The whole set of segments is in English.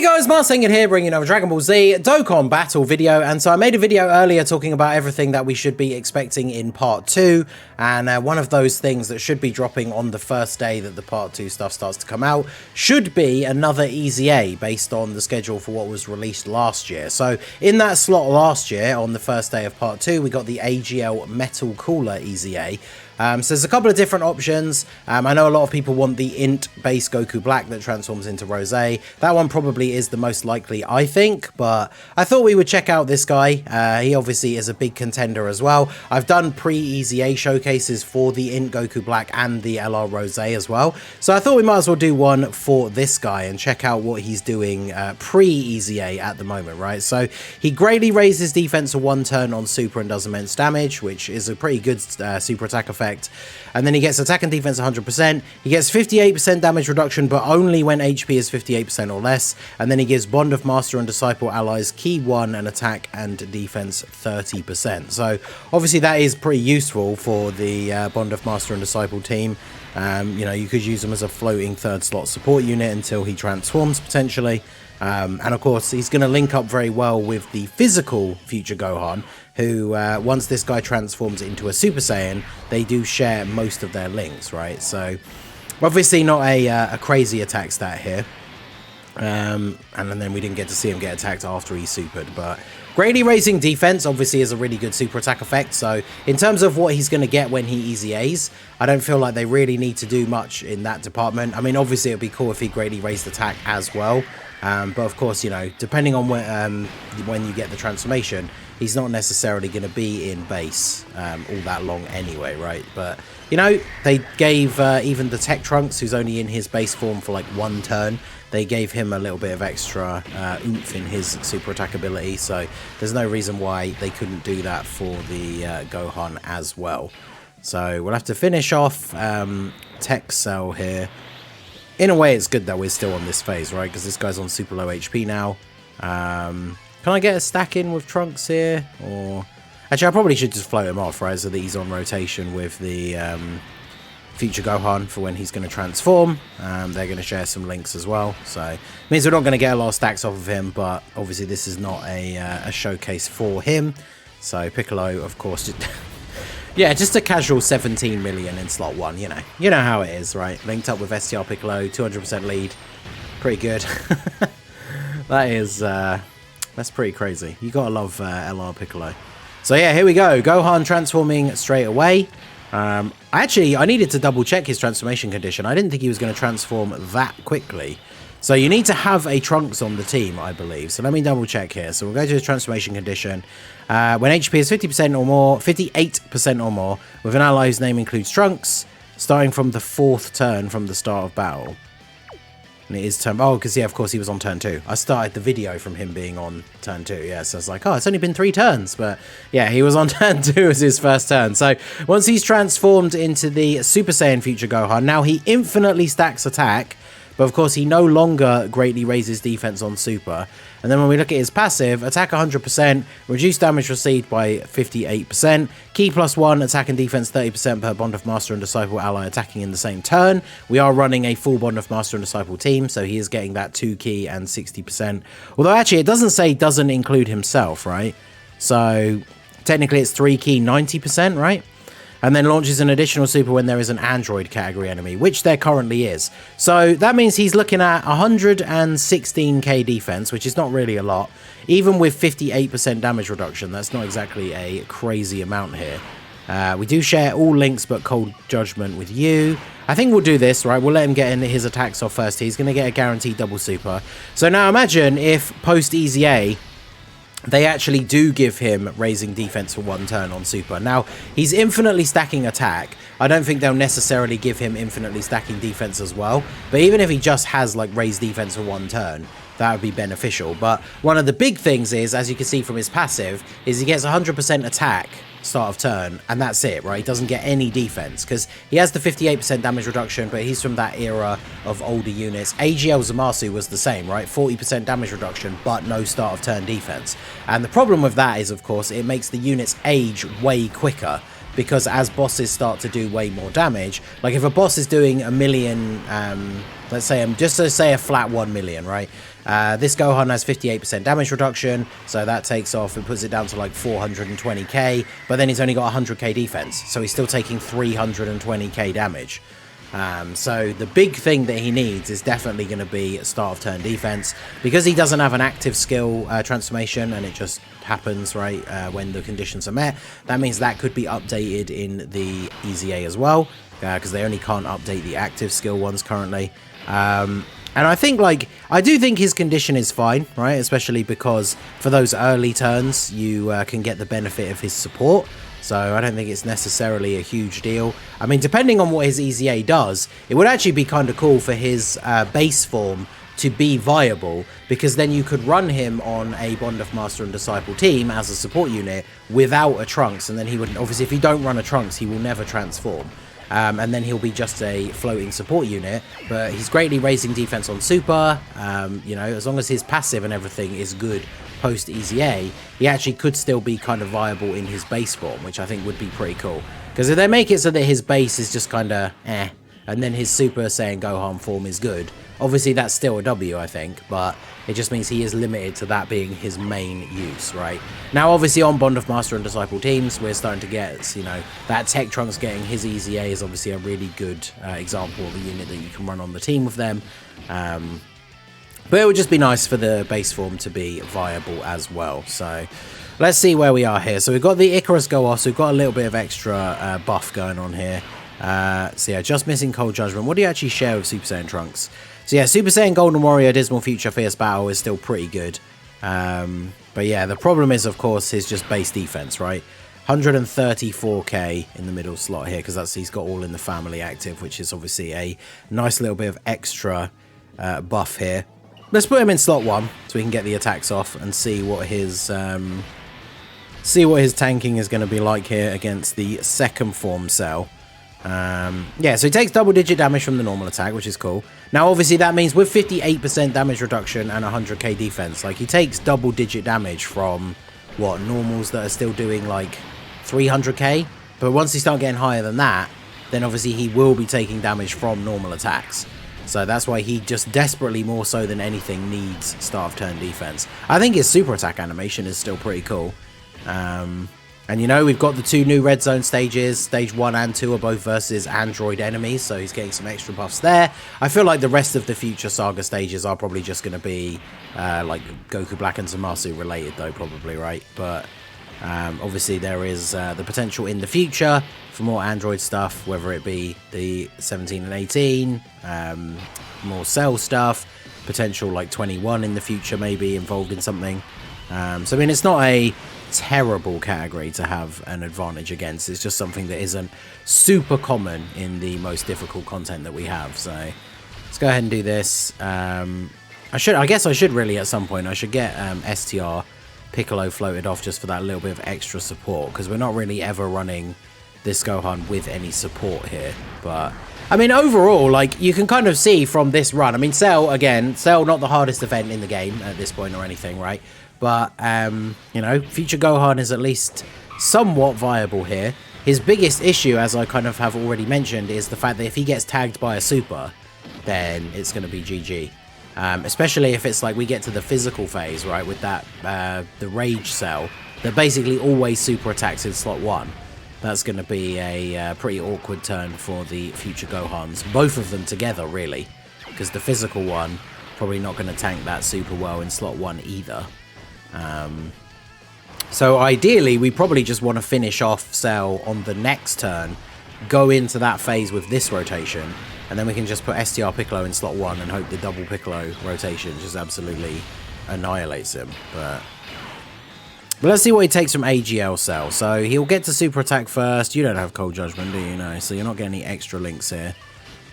guys, Marsingin here, bringing over Dragon Ball Z Dokkan battle video. And so I made a video earlier talking about everything that we should be expecting in part 2, and one of those things that should be dropping on the first day that the part 2 stuff starts to come out should be another EZA based on the schedule for what was released last year. So in that slot last year, on the first day of part 2, we got the AGL Metal Cooler EZA. So there's a couple of different options. I know a lot of people want the INT base Goku Black that transforms into Rose. That one probably is the most likely, I think, but I thought we would check out this guy. He obviously is a big contender as well. I've done pre-EZA showcases for the INT Goku Black and the LR Rose as well, so I thought we might as well do one for this guy and check out what he's doing pre-EZA at the moment, right? So he greatly raises defense for 1 turn on super and does immense damage, which is a pretty good super attack effect. And then he gets attack and defense 100%. He gets 58% damage reduction, but only when HP is 58% or less. And then he gives Bond of Master and Disciple allies key 1 and attack and defense 30%. So obviously that is pretty useful for the Bond of Master and Disciple team. You know, you could use him as a floating 3rd slot support unit until he transforms potentially. And of course, he's going to link up very well with the physical future Gohan, who, once this guy transforms into a Super Saiyan, they do share most of their links, right? So, obviously not a crazy attack stat here. And then we didn't get to see him get attacked after he supered, but greatly raising defense obviously is a really good super attack effect. So in terms of what he's going to get when he EZAs, I don't feel like they really need to do much in that department. I mean, obviously it would be cool if he greatly raised attack as well. But of course, you know, depending on when you get the transformation, he's not necessarily going to be in base all that long anyway, right? But, you know, they gave even the Tech Trunks, who's only in his base form for like 1 turn, they gave him a little bit of extra oomph in his super attack ability. So there's no reason why they couldn't do that for the Gohan as well. So we'll have to finish off Tech Cell here. In a way, it's good that we're still on this phase, right? Because this guy's on super low HP now. Can I get a stack in with Trunks here? Or actually, I probably should just float him off, right? So that he's on rotation with the future Gohan for when he's going to transform. They're going to share some links as well. So it means we're not going to get a lot of stacks off of him. But obviously, this is not a showcase for him. So Piccolo, of course... Yeah, just a casual 17 million in slot 1, you know how it is, right? Linked up with STR Piccolo, 200% lead, pretty good. That is, that's pretty crazy. You gotta love LR Piccolo. So yeah, here we go, Gohan transforming straight away. I needed to double check his transformation condition. I didn't think he was going to transform that quickly. So you need to have a Trunks on the team, I believe. So let me double check here. So we'll go to his transformation condition. When HP is 50% or more, 58% or more, with an ally whose name includes Trunks, starting from the 4th turn from the start of battle. And it is turn... Oh, because, yeah, of course, he was on turn 2. I started the video from him being on turn 2. Yeah, so I was like, oh, it's only been 3 turns. But, yeah, he was on turn 2 as his first turn. So, once he's transformed into the Super Saiyan future Gohan, now he infinitely stacks attack. But of course, he no longer greatly raises defense on super. And then when we look at his passive, attack 100%, reduce damage received by 58%, key +1, attack and defense 30% per Bond of Master and Disciple ally attacking in the same turn. We are running a full Bond of Master and Disciple team, so he is getting that 2 key and 60%. Although actually, it doesn't say doesn't include himself, right? So technically, it's 3 key 90%, right? And then launches an additional super when there is an android category enemy, which there currently is. So that means he's looking at 116k defense, which is not really a lot. Even with 58% damage reduction, that's not exactly a crazy amount here. We do share all links but Cold Judgment with you. I think we'll do this, right? We'll let him get in his attacks off first. He's going to get a guaranteed double super. So now imagine if post-EZA... they actually do give him raising defense for 1 turn on super. Now, he's infinitely stacking attack. I don't think they'll necessarily give him infinitely stacking defense as well. But even if he just has, like, raised defense for 1 turn, that would be beneficial. But one of the big things is, as you can see from his passive, is he gets 100% attack start of turn, and that's it, right? He doesn't get any defense, because he has the 58% damage reduction, but he's from that era of older units. AGL Zamasu was the same, right? 40% damage reduction, but no start of turn defense. And the problem with that is, of course, it makes the units age way quicker, because as bosses start to do way more damage, like if a boss is doing a million, let's say, just to say a flat 1 million, right? This Gohan has 58% damage reduction, so that takes off and puts it down to like 420k, but then he's only got 100k defense, so he's still taking 320k damage. So the big thing that he needs is definitely going to be start of turn defense, because he doesn't have an active skill transformation and it just happens right when the conditions are met. That means that could be updated in the EZA as well, because they only can't update the active skill ones currently. And I think, like, I do think his condition is fine, right? Especially because for those early turns, you can get the benefit of his support. So I don't think it's necessarily a huge deal. I mean, depending on what his EZA does, it would actually be kind of cool for his base form to be viable, because then you could run him on a Bond of Master and Disciple team as a support unit without a Trunks, and then he would, obviously if you don't run a Trunks, he will never transform. And then he'll be just a floating support unit, but he's greatly raising defense on Super. You know, as long as his passive and everything is good post EZA, he actually could still be kind of viable in his base form, which I think would be pretty cool. Because if they make it so that his base is just kind of and then his Super Saiyan Gohan form is good, obviously that's still a W, I think, but it just means he is limited to that being his main use, right? Now, obviously, on Bond of Master and Disciple teams, we're starting to get, you know, that Tech Trunks getting his EZA is obviously a really good example of a unit that you can run on the team with them. But it would just be nice for the base form to be viable as well. So let's see where we are here. So we've got the Icarus go off, so we've got a little bit of extra buff going on here. So yeah, just missing Cold Judgment. What do you actually share with Super Saiyan Trunks? So yeah, Super Saiyan Golden Warrior Dismal Future Fierce Battle is still pretty good. But yeah, the problem is, of course, his just base defense, right? 134k in the middle slot here, because he's got all in the family active, which is obviously a nice little bit of extra buff here. Let's put him in slot 1 so we can get the attacks off and see what his tanking is going to be like here against the second form cell. Yeah, so he takes double-digit damage from the normal attack, which is cool. Now, obviously, that means with 58% damage reduction and 100k defense, like, he takes double-digit damage from, what, normals that are still doing, like, 300k? But once you start getting higher than that, then obviously he will be taking damage from normal attacks. So that's why he just desperately, more so than anything, needs start of turn defense. I think his super attack animation is still pretty cool. And you know, we've got the 2 new red zone stages. Stage 1 and 2 are both versus android enemies, so he's getting some extra buffs there. I feel like the rest of the future Saga stages are probably just going to be like Goku Black and Zamasu related though, probably, right? But obviously there is the potential in the future for more android stuff, whether it be the 17 and 18, more Cell stuff, potential like 21 in the future maybe involved in something. So I mean, it's not a terrible category to have an advantage against. It's just something that isn't super common in the most difficult content that we have. So let's go ahead and do this. I guess I should really at some point I should get STR Piccolo floated off just for that little bit of extra support, because we're not really ever running this Gohan with any support here. But I mean, overall, like, you can kind of see from this run, I mean, Cell not the hardest event in the game at this point or anything, right? But, you know, Future Gohan is at least somewhat viable here. His biggest issue, as I kind of have already mentioned, is the fact that if he gets tagged by a super, then it's going to be GG. Especially if it's like we get to the physical phase, right, with that, the Rage Cell, that basically always super attacks in slot 1. That's going to be a pretty awkward turn for the Future Gohans. Both of them together, really. Because the physical one, probably not going to tank that super well in slot 1 either. So ideally, we probably just want to finish off Cell on the next turn, go into that phase with this rotation, and then we can just put STR Piccolo in slot 1 and hope the double Piccolo rotation just absolutely annihilates him. But let's see what he takes from AGL Cell. So he'll get to super attack first. You don't have Cold Judgment, do you? No, so you're not getting any extra links here.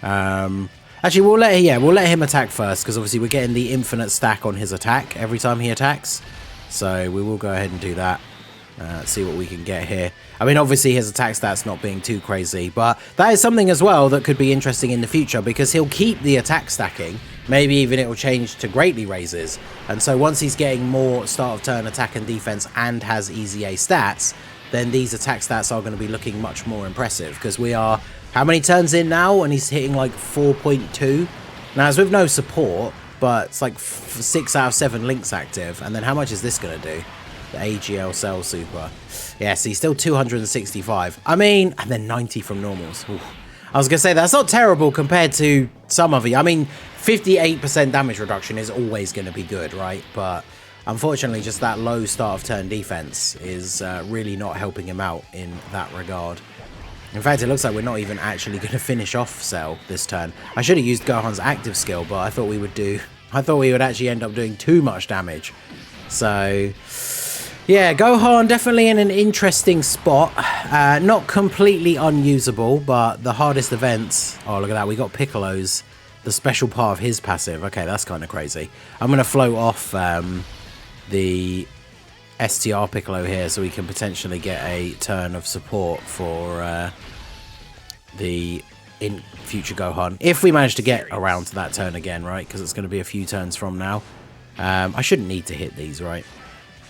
Actually, we'll let him attack first, because obviously we're getting the infinite stack on his attack every time he attacks. So we will go ahead and do that. See what we can get here. I mean, obviously his attack stats not being too crazy, but that is something as well that could be interesting in the future, because he'll keep the attack stacking. Maybe even it will change to greatly raises. And so once he's getting more start of turn attack and defense and has EZA stats, then these attack stats are going to be looking much more impressive, because we are how many turns in now, and he's hitting like 4.2. Now, as with no support, but it's like 6 out of 7 links active. And then how much is this going to do? The AGL Cell Super. Yeah, see, still 265. I mean, and then 90 from normals. Oof. I was going to say, that's not terrible compared to some of it. I mean, 58% damage reduction is always going to be good, right? But unfortunately, just that low start of turn defense is really not helping him out in that regard. In fact, it looks like we're not even actually going to finish off Cell this turn. I should have used Gohan's active skill, but I thought we would actually end up doing too much damage. So yeah, Gohan definitely in an interesting spot. Not completely unusable, but the hardest events... Oh, look at that. We got Piccolo's, the special part of his passive. Okay, that's kind of crazy. I'm going to float off the STR Piccolo here so we can potentially get a turn of support for the future Gohan. If we manage to get around to that turn again, right? Because it's going to be a few turns from now. I shouldn't need to hit these, right?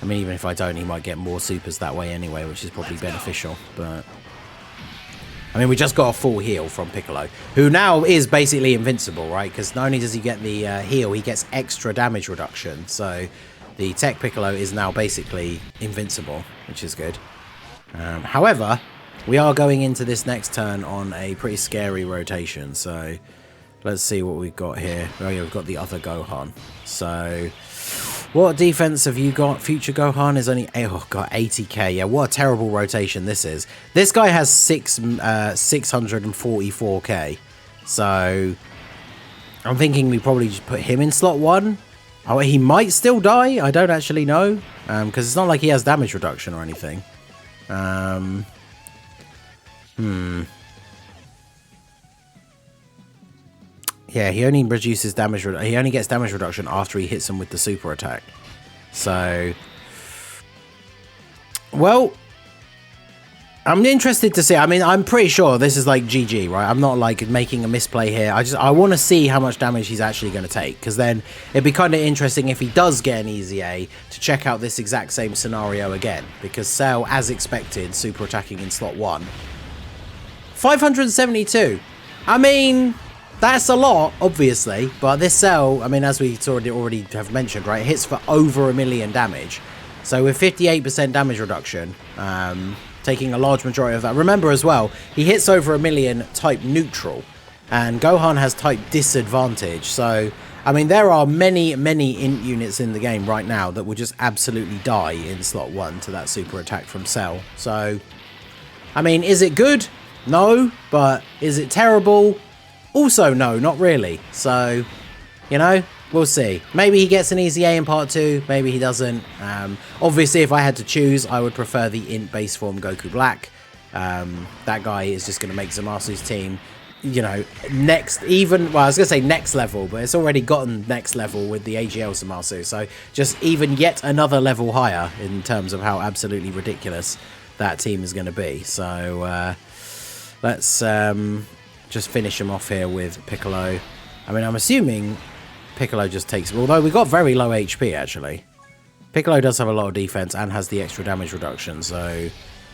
I mean, even if I don't, he might get more supers that way anyway, which is probably beneficial. But I mean, we just got a full heal from Piccolo, who now is basically invincible, right? Because not only does he get the heal, he gets extra damage reduction. So the Tech Piccolo is now basically invincible, which is good. However, we are going into this next turn on a pretty scary rotation. So let's see what we've got here. Oh yeah, we've got the other Gohan. So what defense have you got? Future Gohan is only, oh god, 80k. Yeah, what a terrible rotation this is. This guy has 644k. So I'm thinking we probably just put him in slot 1. Oh, he might still die. I don't actually know. Because it's not like he has damage reduction or anything. Yeah, he only reduces damage. He only gets damage reduction after he hits him with the super attack. So, well, I'm interested to see. I mean, I'm pretty sure this is like GG, right? I'm not like making a misplay here. I want to see how much damage he's actually going to take, because then it'd be kind of interesting if he does get an EZA to check out this exact same scenario again, because Cell, as expected, super attacking in slot 1. 572. I mean, that's a lot, obviously, but this Cell, I mean, as we already have mentioned, right, hits for over 1 million damage. So with 58% damage reduction, taking a large majority of that. Remember as well, he hits over 1 million type neutral, and Gohan has type disadvantage. So, I mean, there are many INT units in the game right now that will just absolutely die in slot 1 to that super attack from Cell. So, I mean, is it good? No, but is it terrible? Also, no, not really. So, you know, we'll see. Maybe he gets an EZA in part 2. Maybe he doesn't. Obviously, if I had to choose, I would prefer the INT base form Goku Black. That guy is just going to make Zamasu's team, you know, next, even, well, I was going to say next level, but it's already gotten next level with the AGL Zamasu. So just even yet another level higher in terms of how absolutely ridiculous that team is going to be. So let's just finish him off here with Piccolo. I mean, I'm assuming Piccolo just takes... Although we got very low HP, actually. Piccolo does have a lot of defense and has the extra damage reduction, so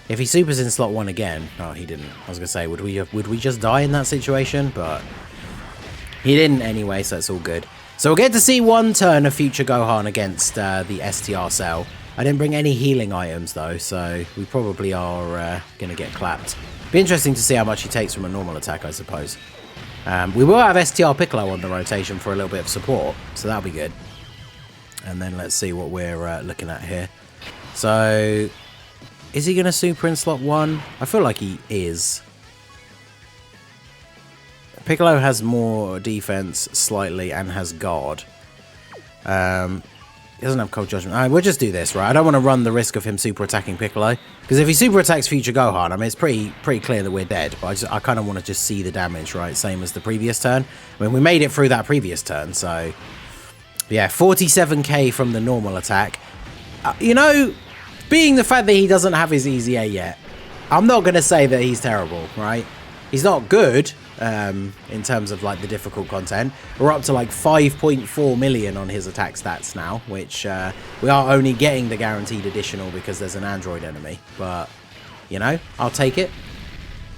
if he supers in slot 1 again... Oh, he didn't. I was going to say, would we just die in that situation? But he didn't anyway, so it's all good. So we'll get to see one turn of future Gohan against the STR Cell. I didn't bring any healing items, though, so we probably are going to get clapped. Be interesting to see how much he takes from a normal attack, I suppose. We will have STR Piccolo on the rotation for a little bit of support, so that'll be good. And then let's see what we're looking at here. So, is he going to super in slot 1? I feel like he is. Piccolo has more defense slightly and has guard. He doesn't have cold judgment. We'll just do this, right? I don't want to run the risk of him super attacking Piccolo, because if he super attacks future Gohan, I mean, it's pretty clear that we're dead. But I kind of want to just see the damage, right? Same as the previous turn. I mean, we made it through that previous turn, so yeah, 47k from the normal attack. You know, being the fact that he doesn't have his EZA yet, I'm not going to say that he's terrible, right? He's not good in terms of like the difficult content. We're up to like 5.4 million on his attack stats now, which we are only getting the guaranteed additional because there's an android enemy. But, you know, I'll take it.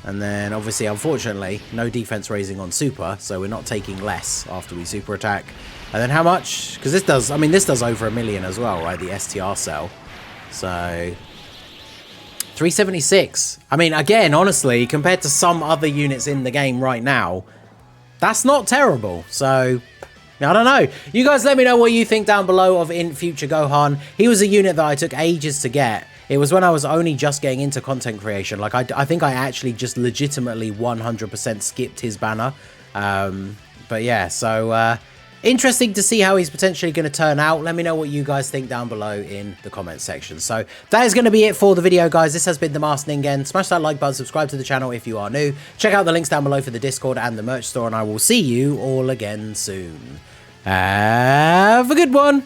And then, obviously, unfortunately, no defense raising on super, so we're not taking less after we super attack. And then how much? Because this does, I mean, this does over 1 million as well, right? The STR cell. So 376. I mean, again, honestly, compared to some other units in the game right now, that's not terrible. So I don't know. You guys let me know what you think down below of INT Future Gohan. He was a unit that I took ages to get. It was when I was only just getting into content creation. Like, I think I actually just legitimately 100% skipped his banner. But yeah, so interesting to see how he's potentially going to turn out. Let me know what you guys think down below in the comments section. So that is going to be it for the video, guys. This has been the Masked Ningen. Smash that like button, subscribe to the channel if you are new. Check out the links down below for the Discord and the merch store, and I will see you all again soon. Have a good one.